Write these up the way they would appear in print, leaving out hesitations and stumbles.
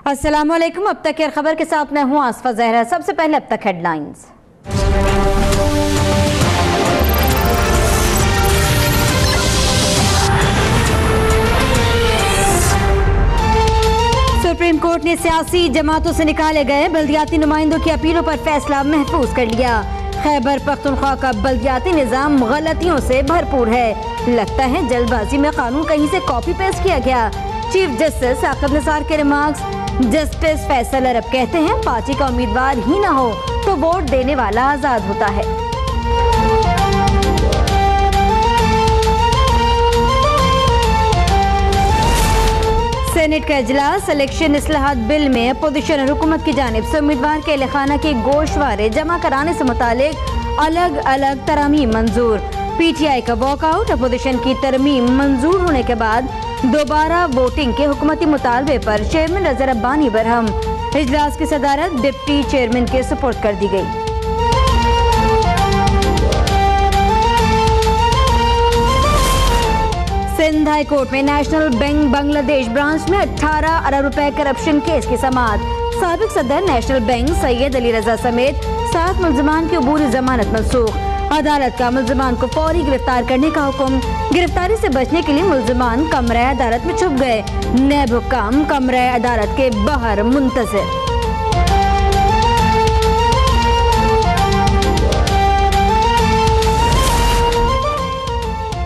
अस्सलामुअलैकुम। अब तक की खबर के साथ मैं हूं आसफा जहरा। सबसे पहले अब तक हेडलाइंस। सुप्रीम कोर्ट ने सियासी जमातों से निकाले गए बल्दियाती नुमाइंदों की अपीलों पर फैसला महफूज कर लिया। खैबर पख्तूनख्वा का बल्दियाती निज़ाम गलतियों से भरपूर है। लगता है जल्दबाजी में कानून कहीं से कॉपी पेस्ट किया गया। चीफ जस्टिस साकिब निसार के रिमार्क्स। जस्टिस फैसल अरब कहते हैं पार्टी का उम्मीदवार ही ना हो तो वोट देने वाला आजाद होता है। सेनेट का इजलास। इलेक्शन इस्लाहात बिल में अपोजिशन और हुकूमत की जानिब से उम्मीदवार के एहलखाना के गोशवारे जमा कराने से मुतालिक अलग अलग तरमीम मंजूर। पीटीआई का वॉकआउट। अपोजिशन की तरमीम मंजूर होने के बाद दोबारा वोटिंग के हुकूमती मुतालबे पर चेयरमैन रज़ा रब्बानी बरहम। इजलास की सदारत डिप्टी चेयरमैन के सुपुर्द कर दी गई। सिंध हाई कोर्ट में नेशनल बैंक बांग्लादेश ब्रांच में 18 अरब रुपए करप्शन केस की समाअत। साबिक सदर नेशनल बैंक सैयद अली रजा समेत 7 मुल्ज़िमान की अबूरी जमानत मनसूख। अदालत का मुल्ज़िमान को फौरी गिरफ्तार करने का हुक्म। गिरफ्तारी से बचने के लिए मुल्ज़िमान कमरे अदालत में छुप गए। नैब हुक्म कमरे अदालत के बाहर मुंतज़िर।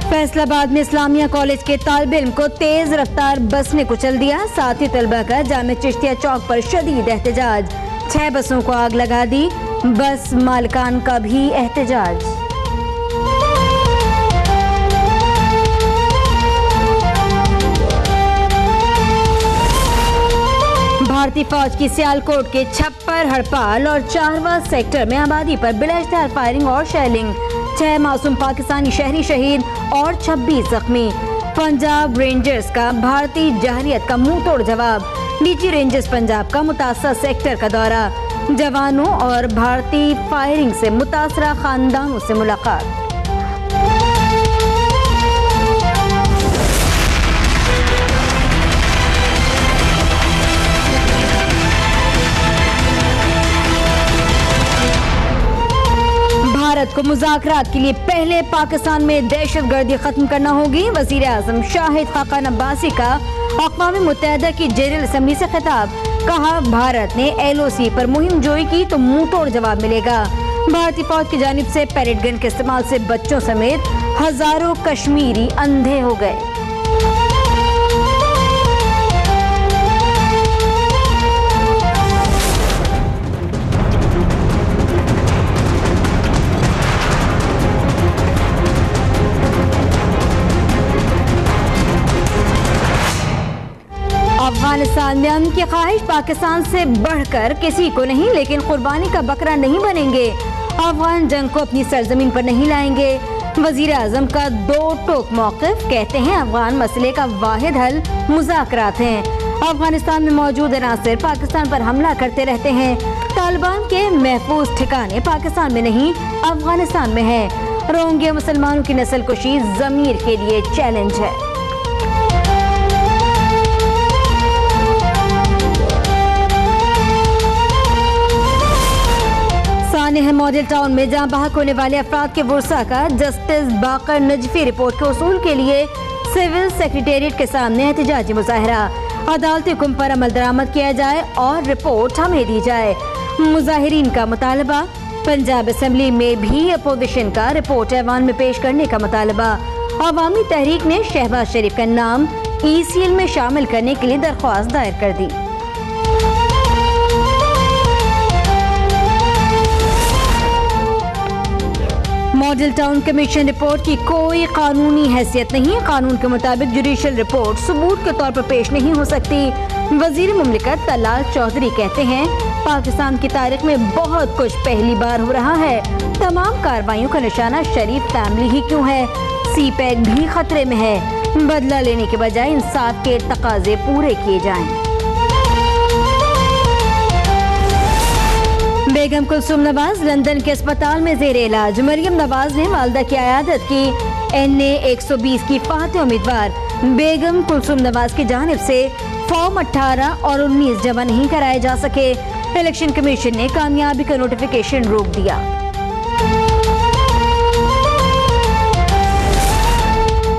फैसलाबाद में इस्लामिया कॉलेज के तालिब इल्म को तेज रफ्तार बस ने कुचल दिया। साथी तलबा का जामे चिश्तिया चौक पर शदीद एहतजाज। 6 बसों को आग लगा दी। बस मालिकान का भी एहतजाज। भारतीय फौज की सियालकोट के छप्पर, हड़पाल और चारवा सेक्टर में आबादी पर बिलाइश्तिहार फायरिंग और शेलिंग। 6 मासूम पाकिस्तानी शहरी शहीद और 26 जख्मी। पंजाब रेंजर्स का भारतीय जहरियत का मुंह तोड़ जवाब। डीजी रेंजर्स पंजाब का मुतासर सेक्टर का दौरा। जवानों और भारतीय फायरिंग से मुतासरा खानदानों से मुलाकात। भारत को मुज़ाकरात के लिए पहले पाकिस्तान में दहशतगर्दी खत्म करना होगी। वज़ीर आज़म शाहिद खाकान अब्बासी का अक़वाम मुत्तहिदा की जनरल असम्बली से खिताब। कहा भारत ने LOC पर मुहिम जोई की तो मुंह तोड़ जवाब मिलेगा। भारतीय फौज की जानिब से पैरेड गन के इस्तेमाल से बच्चों समेत हजारों कश्मीरी अंधे हो गए। अफगानिस्तान में अमन की ख्वाहिश पाकिस्तान से बढ़कर किसी को नहीं, लेकिन कुर्बानी का बकरा नहीं बनेंगे। अफगान जंग को अपनी सरजमीन पर नहीं लाएंगे। वजीर आजम का 2 टोक मौक़िफ़। कहते हैं अफगान मसले का वाहिद हल मुज़ाकरात हैं। अफगानिस्तान में मौजूद अनासिर पाकिस्तान पर हमला करते रहते हैं। तालिबान के महफूज ठिकाने पाकिस्तान में नहीं अफगानिस्तान में है। रोहिंग्या मुसलमानों की नस्लकुशी ज़मीर के लिए चैलेंज है। सानेह मॉडल टाउन में जहां बहक होने वाले अफराद के वर्सा का जस्टिस बाकर नजफी रिपोर्ट के उसूल के लिए सिविल सेक्रेटेरिएट के सामने एहतजाजी मुजाहरा। अदालती हुक्म पर अमल दरामद किया जाए और रिपोर्ट हमें दी जाए। मुजाहिरीन का मुतालबा। पंजाब असेंबली में भी अपोजिशन का रिपोर्ट ऐवान में पेश करने का मुतालबा। अवामी तहरीक ने शहबाज शरीफ का नाम ECL में शामिल करने के लिए दरख्वास्त दायर कर दी। मॉडल टाउन कमीशन रिपोर्ट की कोई कानूनी हैसियत नहीं। कानून के मुताबिक जुडिशल रिपोर्ट सबूत के तौर पर पेश नहीं हो सकती। वजीर मुमलिकत तलाल चौधरी कहते हैं पाकिस्तान की तारीख में बहुत कुछ पहली बार हो रहा है। तमाम कार्रवाइयों का निशाना शरीफ फैमिली ही क्यों है। CPEC भी खतरे में है। बदला लेने के बजाय इंसाफ के तकाजे पूरे किए जाएं। बेगम कुलसूम नवाज लंदन के अस्पताल में ज़ेरे इलाज। मरियम नवाज ने वालदा की अयादत की। NA 120 की फातह उम्मीदवार बेगम कुलसूम नवाज की जानिब से फॉर्म 18 और 19 जमा नहीं कराए जा सके। इलेक्शन कमीशन ने कामयाबी का नोटिफिकेशन रोक दिया।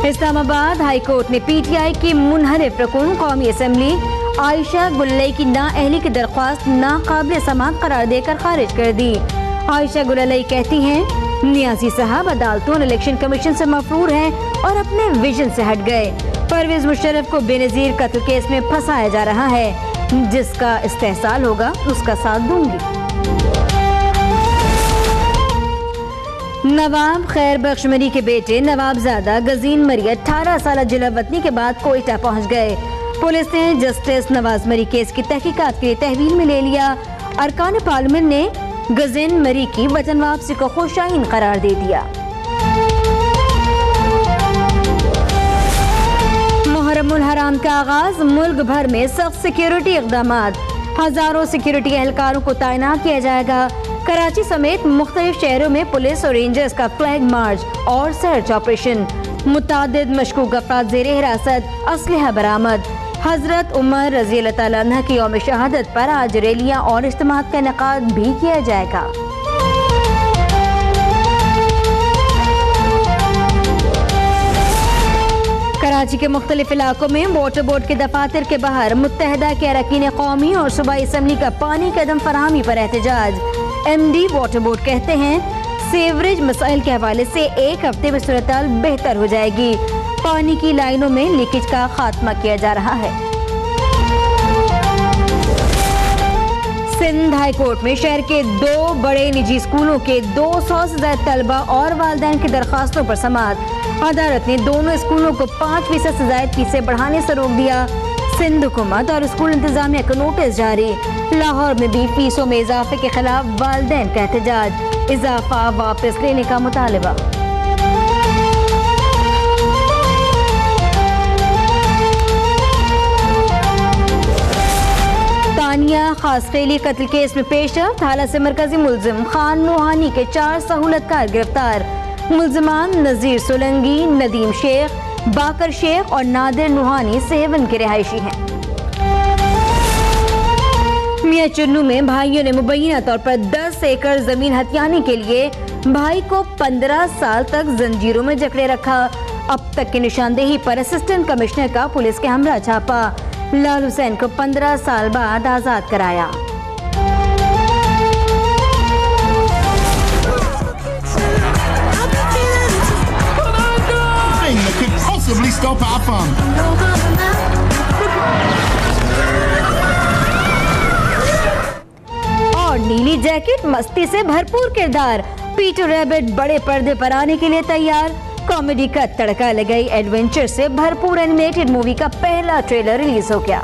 इस्लामाबाद हाई कोर्ट ने पीटीआई की मुनहरिफ रकुन कौमी असम्बली आयशा गुल्लई की नाअहली की दरख्वास्त नाकाबिल समाअत करार देकर खारिज कर दी। आयशा गुल्लई कहती हैं, नियाज़ी साहब अदालतों और इलेक्शन कमीशन से मफरूर हैं और अपने विजन से हट गए। परवेज मुशर्रफ को बेनजीर कत्ल केस में फंसाया जा रहा है। जिसका इस्तेहसाल होगा उसका साथ दूंगी। नवाब खैर बख्श मरी के बेटे नवाबजादा गजीन मरी 18 साल जिला वतनी के बाद कोयटा पहुंच गए। पुलिस ने जस्टिस नवाज मरी केस की तहकीकात के लिए तहवील में ले लिया। अरकान पार्लियामेंट ने गजीन मरी की वतन वापसी को खुशाइन करार दे दिया। मुहर्रमुल हराम का आगाज, मुल्क भर में सख्त सिक्योरिटी इक़दामात, हजारों सिक्योरिटी एहलकारों को तैनात किया जाएगा। कराची समेत मुख्तलिफ शहरों में पुलिस और रेंजर्स का फ्लैग मार्च और सर्च ऑपरेशन। मुतादिद मशकूक अफराद ज़ेरे हिरासत, असलहा बरामद। हजरत उमर रज़ी अल्लाह तआला अन्हा की यौम शहादत पर आज रैलियां और इज्तिमात का इनेकाद भी किया जाएगा। कराची के मुख्तलिफ इलाकों में वाटर बोर्ड के दफातर के बाहर मुत्तहदा के अरकान कौमी और सूबाई असम्बली का पानी कदम फराहमी पर एहतजाज। MD वाटर बोर्ड कहते हैं, सीवरेज मसाइल के हवाले से एक हफ्ते में सूरत हाल बेहतर हो जाएगी। पानी की लाइनों में लीकेज का खात्मा किया जा रहा है। सिंध हाई कोर्ट में शहर के 2 बड़े निजी स्कूलों के 200 से ज्यादा तलबा और वालिदैन की दरखास्तों पर समाअत। अदालत ने दोनों स्कूलों को 5% से ज्यादा फीसें बढ़ाने से रोक दिया। सिंध हुकूमत और स्कूल इंतजामिया का नोटिस जारी। लाहौर में भी फीसों में इजाफे के खिलाफ वालिदैन का एहतजाज। इजाफा वापस लेने का मुतालबा। तानिया खासखेली कत्ल केस में पेशरफ्त, हालत से मरकजी मुलजिम खान नूहानी के 4 सहूलतकार गिरफ्तार। मुलजिमान नजीर सोलंगी, नदीम शेख, बाकर शेख और नादिर नूहानी सेवन के रिहायशी हैं। मियां चुन्नू में भाइयों ने मुबैना तौर पर 10 एकड़ जमीन हथियाने के लिए भाई को 15 साल तक जंजीरों में जकड़े रखा। अब तक की निशानदेही पर असिस्टेंट कमिश्नर का पुलिस के हमरा छापा। लाल हुसैन को 15 साल बाद आजाद कराया। और नीली जैकेट, मस्ती से भरपूर किरदार, पीटर रैबिट बड़े पर्दे पर आने के लिए तैयार। कॉमेडी का तड़का लगाई एडवेंचर से भरपूर एनिमेटेड मूवी का पहला ट्रेलर रिलीज हो गया।